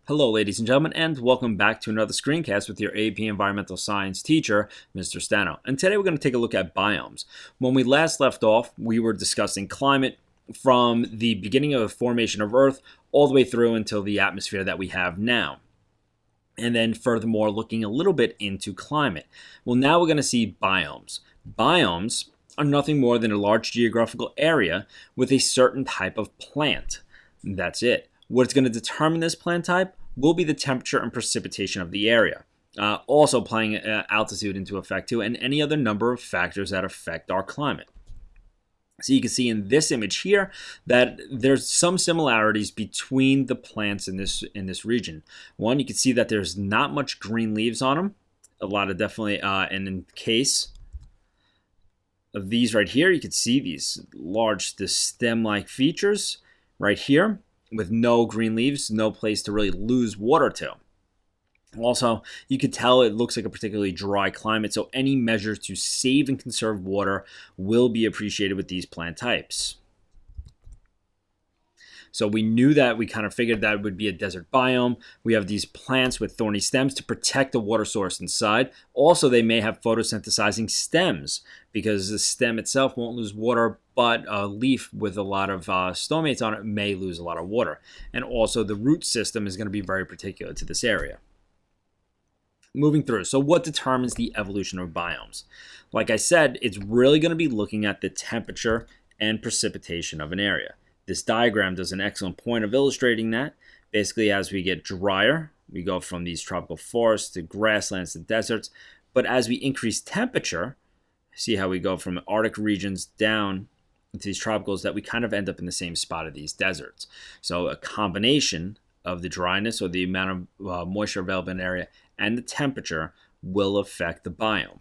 Hello, ladies and gentlemen, and welcome back to another screencast with your AP Environmental Science teacher, Mr. Stano. And today we're going to take a look at biomes. When we last left off, we were discussing climate from the beginning of the formation of Earth all the way through until the atmosphere that we have now. And then furthermore, looking a little bit into climate. Well, now we're going to see biomes. Biomes are nothing more than a large geographical area with a certain type of plant. That's it. What's going to determine this plant type will be the temperature and precipitation of the area. Also playing altitude into effect too, and any other number of factors that affect our climate. So you can see in this image here that there's some similarities between the plants in this region. One, you can see that there's not much green leaves on them. A lot of definitely, and in case of these right here, you can see these large, this stem-like features right here, with no green leaves, no place to really lose water to. Also, you can tell it looks like a particularly dry climate, so any measures to save and conserve water will be appreciated with these plant types. So we knew that, we kind of figured that it would be a desert biome. We have these plants with thorny stems to protect the water source inside. Also, they may have photosynthesizing stems because the stem itself won't lose water, but a leaf with a lot of stomates on it may lose a lot of water. And also, the root system is going to be very particular to this area. Moving through, so what determines the evolution of biomes? Like I said, it's really going to be looking at the temperature and precipitation of an area. This diagram does an excellent point of illustrating that. Basically, as we get drier, we go from these tropical forests to grasslands to deserts. But as we increase temperature, see how we go from Arctic regions down into these tropicals, that we kind of end up in the same spot of these deserts. So a combination of the dryness or the amount of moisture available in an area and the temperature will affect the biome.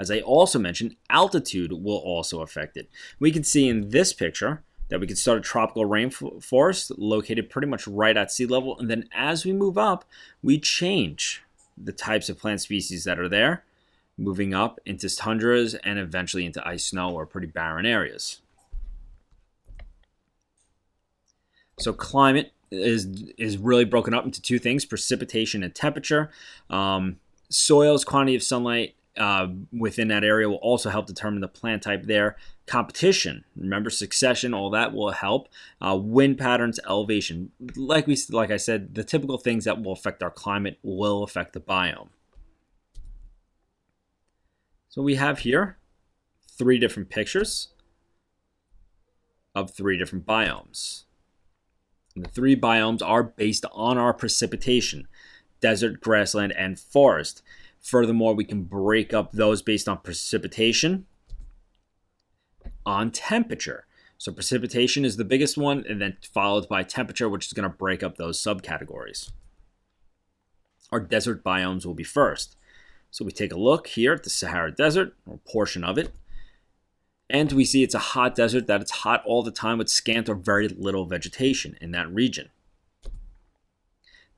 As I also mentioned, altitude will also affect it. We can see in this picture that we could start a tropical rainforest located pretty much right at sea level, and then as we move up, we change the types of plant species that are there, moving up into tundras and eventually into ice snow or pretty barren areas. So climate is really broken up into two things: precipitation and temperature. Soil's quantity of sunlight within that area will also help determine the plant type there. Competition, remember, succession, all that will help. Wind patterns, elevation. Like I said, the typical things that will affect our climate will affect the biome. So we have here three different pictures of three different biomes. And the three biomes are based on our precipitation: desert, grassland, and forest. Furthermore, we can break up those based on precipitation, on temperature. So precipitation is the biggest one, and then followed by temperature, which is going to break up those subcategories. Our desert biomes will be first. So we take a look here at the Sahara Desert, or a portion of it, and we see it's a hot desert, that it's hot all the time with scant or very little vegetation in that region.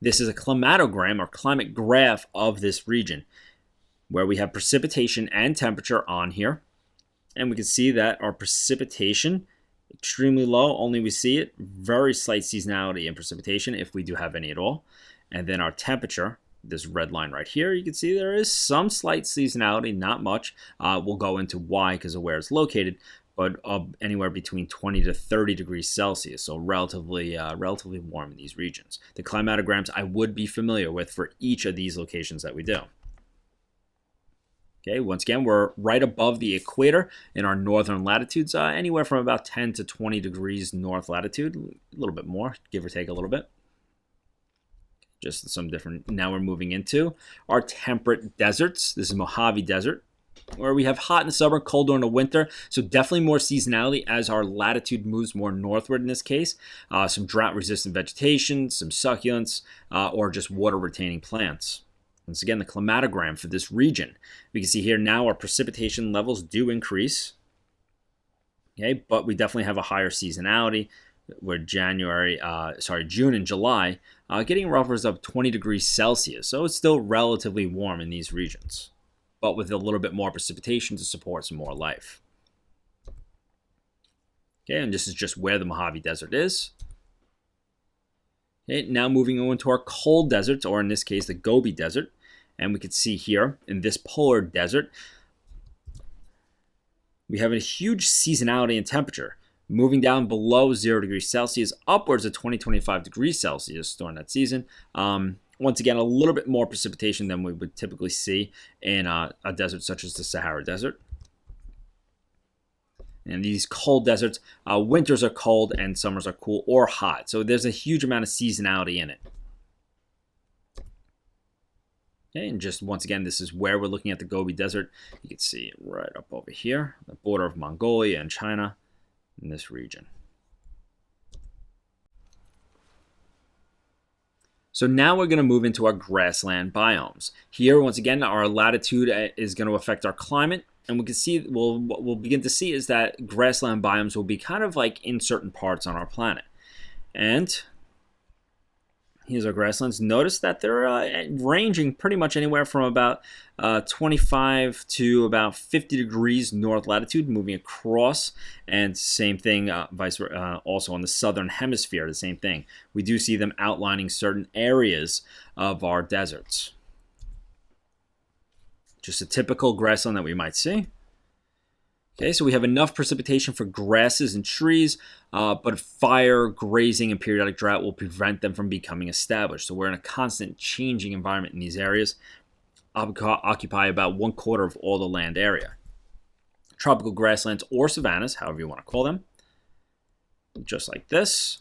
This is a climatogram or climate graph of this region where we have precipitation and temperature on here. And we can see that our precipitation, extremely low, only we see it, very slight seasonality in precipitation if we do have any at all. And then our temperature, this red line right here, you can see there is some slight seasonality, not much. We'll go into why because of where it's located, but anywhere between 20 to 30 degrees Celsius, so relatively warm in these regions. The climatograms I would be familiar with for each of these locations that we do. Okay, once again, we're right above the equator in our northern latitudes, anywhere from about 10 to 20 degrees north latitude, a little bit more, give or take a little bit. Just some different. Now we're moving into our temperate deserts. This is Mojave Desert, where we have hot in the summer, cold during the winter. So definitely more seasonality as our latitude moves more northward in this case. Some drought-resistant vegetation, some succulents, or just water-retaining plants. Once again, the climatogram for this region. We can see here now our precipitation levels do increase. Okay, but we definitely have a higher seasonality. Where June and July, getting upwards of 20 degrees Celsius. So it's still relatively warm in these regions, but with a little bit more precipitation to support some more life. Okay, and this is just where the Mojave Desert is. Okay, now moving on to our cold deserts, or in this case, the Gobi Desert. And we can see here in this polar desert, we have a huge seasonality in temperature, moving down below 0 degrees Celsius, upwards of 20-25 degrees Celsius during that season. Once again, a little bit more precipitation than we would typically see in a desert such as the Sahara Desert. And these cold deserts, winters are cold and summers are cool or hot. So there's a huge amount of seasonality in it. Okay, and just once again, this is where we're looking at the Gobi Desert. You can see it right up over here, the border of Mongolia and China in this region. So now we're going to move into our grassland biomes. Here, once again, our latitude is going to affect our climate. And we can see, what we'll begin to see is that grassland biomes will be kind of like in certain parts on our planet. And here's our grasslands. Notice that they're ranging pretty much anywhere from about 25 to about 50 degrees north latitude, moving across. And same thing, vice versa, also on the southern hemisphere, the same thing. We do see them outlining certain areas of our deserts. Just a typical grassland that we might see. Okay, so we have enough precipitation for grasses and trees, but fire, grazing, and periodic drought will prevent them from becoming established. So we're in a constant changing environment in these areas, occupy about 1/4 of all the land area. Tropical grasslands or savannas, however you want to call them, just like this.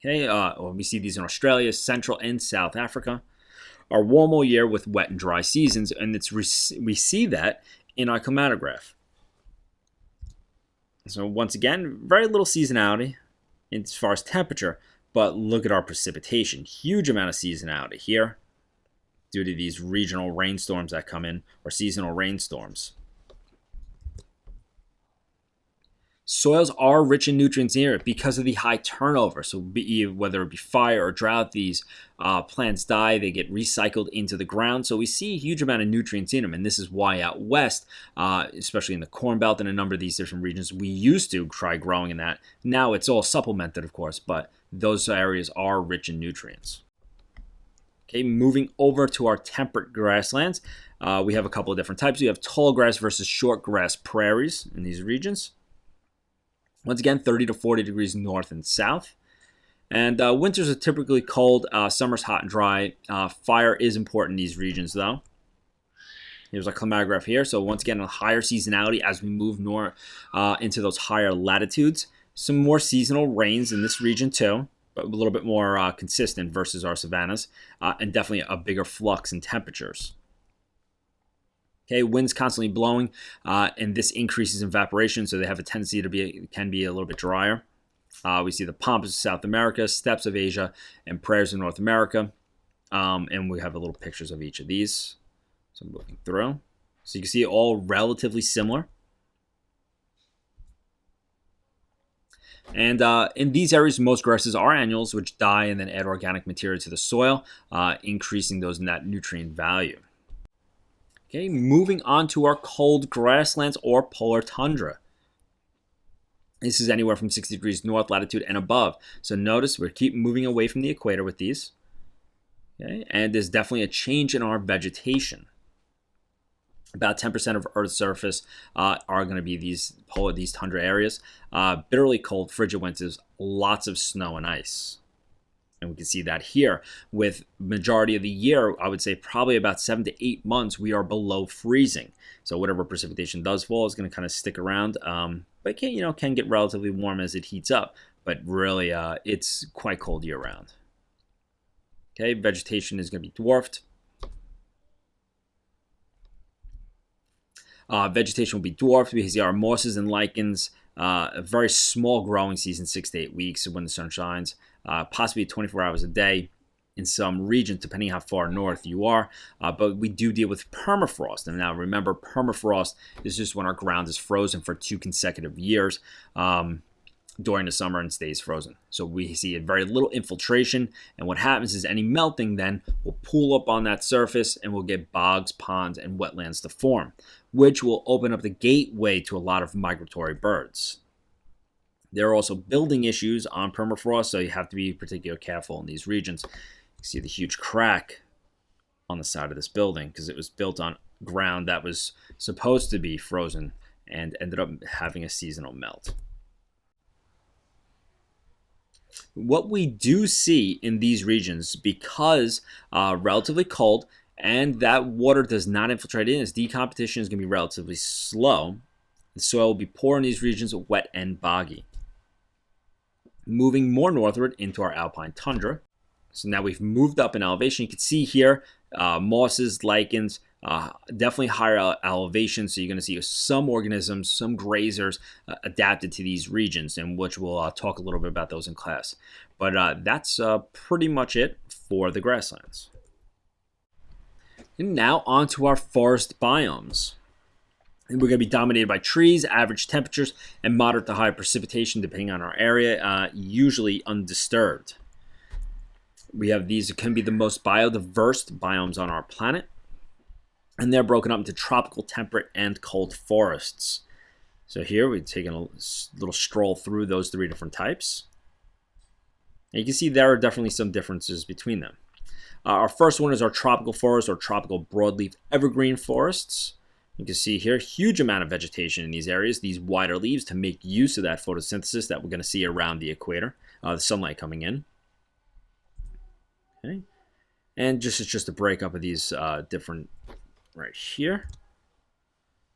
Okay, we see these in Australia, Central and South Africa. Are warm all year with wet and dry seasons, and we see that in our climatograph. So once again, very little seasonality as far as temperature, but look at our precipitation. Huge amount of seasonality here due to these regional rainstorms that come in, or seasonal rainstorms. Soils are rich in nutrients here because of the high turnover. So whether it be fire or drought, these plants die, they get recycled into the ground. So we see a huge amount of nutrients in them. And this is why out west, especially in the Corn Belt and a number of these different regions, we used to try growing in that. Now it's all supplemented, of course, but those areas are rich in nutrients. Okay, moving over to our temperate grasslands, we have a couple of different types. We have tall grass versus short grass prairies in these regions. Once again, 30 to 40 degrees north and south. And winters are typically cold. Summer's hot and dry. Fire is important in these regions, though. Here's our climatograph here. So once again, a higher seasonality as we move north into those higher latitudes. Some more seasonal rains in this region, too, but a little bit more consistent versus our savannas. And definitely a bigger flux in temperatures. Okay, winds constantly blowing, and this increases evaporation, so they have a tendency to can be a little bit drier. We see the pampas of South America, steppes of Asia, and prairies of North America. And we have a little pictures of each of these. So I'm moving through. So you can see all relatively similar. And in these areas, most grasses are annuals, which die and then add organic material to the soil, increasing those net nutrient value. Okay, moving on to our cold grasslands or polar tundra. This is anywhere from 60 degrees north latitude and above. So notice we keep moving away from the equator with these. Okay, and there's definitely a change in our vegetation. About 10% of Earth's surface are going to be these tundra areas. Bitterly cold, frigid winters, lots of snow and ice. And we can see that here with majority of the year, I would say probably about 7 to 8 months, we are below freezing. So whatever precipitation does fall is going to kind of stick around, but can get relatively warm as it heats up. But really, it's quite cold year round. Okay, vegetation is going to be dwarfed. Vegetation will be dwarfed because there are mosses and lichens. A very small growing season, 6 to 8 weeks when the sun shines, possibly 24 hours a day in some regions, depending how far north you are. But we do deal with permafrost. And now remember, permafrost is just when our ground is frozen for 2 consecutive years during the summer and stays frozen. So we see a very little infiltration. And what happens is any melting then will pool up on that surface and we'll get bogs, ponds, and wetlands to form, which will open up the gateway to a lot of migratory birds. There are also building issues on permafrost, so you have to be particularly careful in these regions. You see the huge crack on the side of this building because it was built on ground that was supposed to be frozen and ended up having a seasonal melt. What we do see in these regions, because relatively cold and that water does not infiltrate in, is decomposition is going to be relatively slow. The soil will be poor in these regions, wet and boggy. Moving more northward into our Alpine Tundra. So now we've moved up in elevation. You can see here mosses, lichens, definitely higher elevation. So you're going to see some organisms, some grazers adapted to these regions, and which we'll talk a little bit about those in class. But that's pretty much it for the grasslands. And now on to our forest biomes. And we're going to be dominated by trees, average temperatures, and moderate to high precipitation depending on our area, usually undisturbed. We have these can be the most biodiverse biomes on our planet, and they're broken up into tropical, temperate, and cold forests. So here we're taking a little stroll through those three different types. And you can see there are definitely some differences between them. Our first one is our tropical forest or tropical broadleaf evergreen forests. You can see here huge amount of vegetation in these areas, these wider leaves to make use of that photosynthesis that we're going to see around the equator, the sunlight coming in. Okay. And it's just a breakup of these different right here.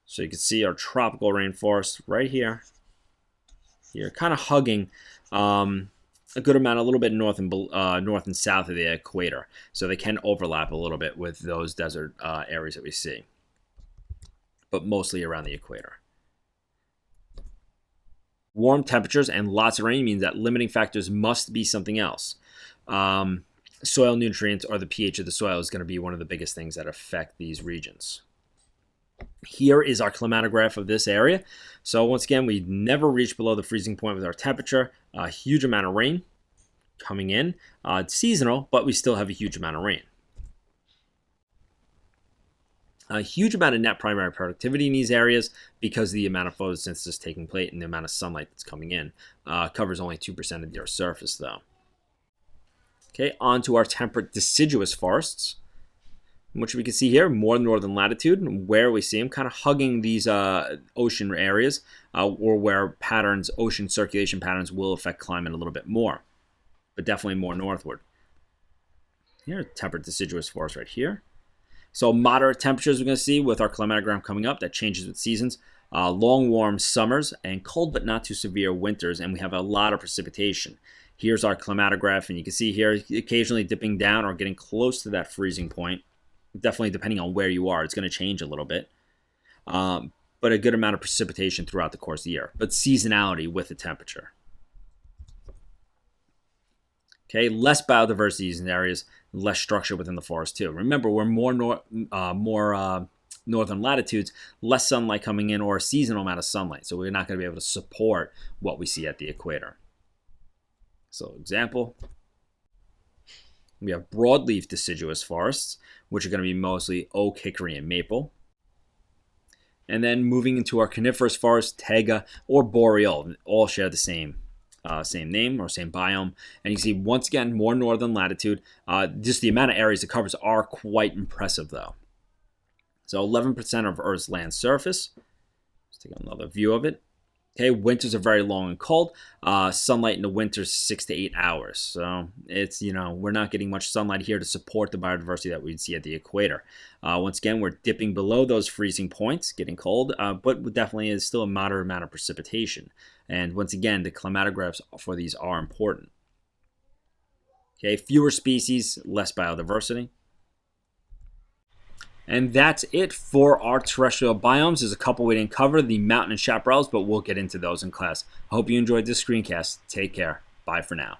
So you can see our tropical rainforest right here. Here, kind of hugging a good amount, a little bit north and south of the equator. So they can overlap a little bit with those desert areas that we see, but mostly around the equator. Warm temperatures and lots of rain means that limiting factors must be something else. Soil nutrients or the pH of the soil is going to be one of the biggest things that affect these regions. Here is our climatograph of this area. So once again, we never reach below the freezing point with our temperature. A huge amount of rain coming in. It's seasonal, but we still have a huge amount of rain. A huge amount of net primary productivity in these areas because the amount of photosynthesis taking place and the amount of sunlight that's coming in covers only 2% of the Earth's surface, though. Okay, on to our temperate deciduous forests, which we can see here, more northern latitude, where we see them kind of hugging these ocean areas, or where ocean circulation patterns will affect climate a little bit more, but definitely more northward. Here, temperate deciduous forest right here. So moderate temperatures we're going to see with our climatogram coming up. That changes with seasons. Long, warm summers and cold but not too severe winters, and we have a lot of precipitation. Here's our climatograph, and you can see here occasionally dipping down or getting close to that freezing point. Definitely depending on where you are, it's going to change a little bit. But a good amount of precipitation throughout the course of the year. But seasonality with the temperature. Okay, less biodiversity in areas, less structure within the forest too. Remember, we're more northern latitudes, less sunlight coming in or a seasonal amount of sunlight. So we're not going to be able to support what we see at the equator. So example, we have broadleaf deciduous forests, which are going to be mostly oak, hickory, and maple. And then moving into our coniferous forest, taiga or boreal, all share the same name or same biome. And you can see once again more northern latitude. Just the amount of areas it covers are quite impressive, though. So 11% of Earth's land surface. Let's take another view of it. Okay, winters are very long and cold. Sunlight in the winter is 6 to 8 hours. So it's, we're not getting much sunlight here to support the biodiversity that we'd see at the equator. Once again, we're dipping below those freezing points, getting cold, but definitely is still a moderate amount of precipitation. And once again, the climatographs for these are important. Okay, fewer species, less biodiversity. And that's it for our terrestrial biomes. There's a couple we didn't cover, the mountain and chaparrals, but we'll get into those in class. I hope you enjoyed this screencast. Take care. Bye for now.